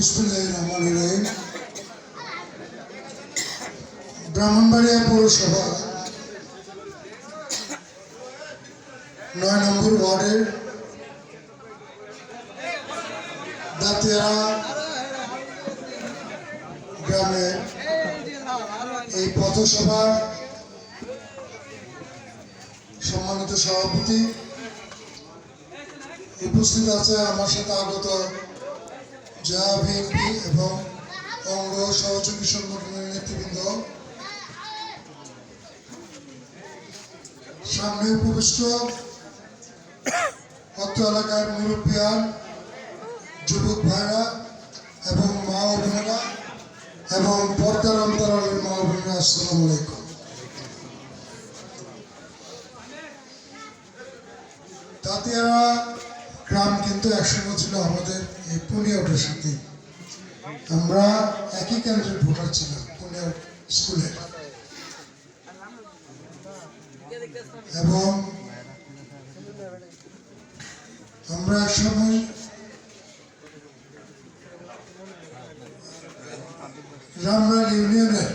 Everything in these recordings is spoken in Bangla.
বিসমিল্লাহিররহমানিররহিম। ব্রাহ্মণবাড়িয়া পৌরসভা ৯ নম্বর ওয়ার্ডের দাতিয়া গ্রামের এই পথসভার সম্মানিত সভাপতি উপস্থিত আছে আমার সাথে আগত জেলা বিএনপি এবং অঙ্গ সহযোগী সংগঠনের নেতৃবৃন্দ, সামনে উপবিষ্ট অত্র এলাকার মুরব্বিয়ান, যুবক ভাইরা এবং মা ও বোনেরা এবং পর্দার অন্তরালের মা ও বোনেরা, আসসালামু আলাইকুম। দাতিয়ারা গ্রাম কিন্তু একসঙ্গে ছিল আমাদের এই পুনিয়াউটের সাথে। আমরা একই কেন্দ্রের ভোটার ছিলাম পুনিয়াউট স্কুলের, এবং আমরা একসময় রামরাল ইউনিয়নের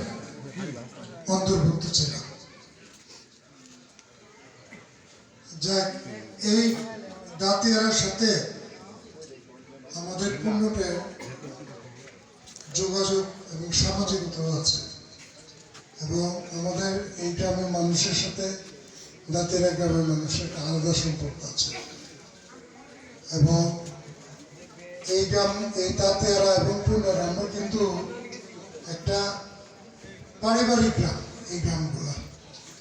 অন্তর্ভুক্ত ছিলাম। যাক, এই দাতিয়ারার সাথে আমাদের পূর্ণটের যোগাযোগ এবং সামাজিকতাও আছে, এবং আমাদের এই গ্রামের মানুষের সাথে দাতিয়ারা গ্রামের মানুষের একটা আলাদা সম্পর্ক আছে। এবং এই গ্রাম, এই দাতিয়ারা এবং পূর্ণরা আমরা কিন্তু একটা পারিবারিক গ্রাম। এই গ্রামগুলো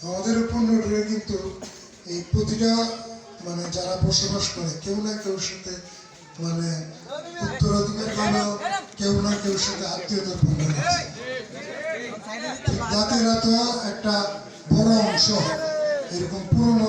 আমাদের পূর্ণটের কিন্তু এই প্রতিটা যারা বসবাস করে কেউ না কেউর সাথে উত্তরাধিকার ভাবেও কেউ না কেউর সাথে আত্মীয়তার বন্ধন আছে। দাতিয়ারা তো একটা বড় অংশ এরকম পুরনো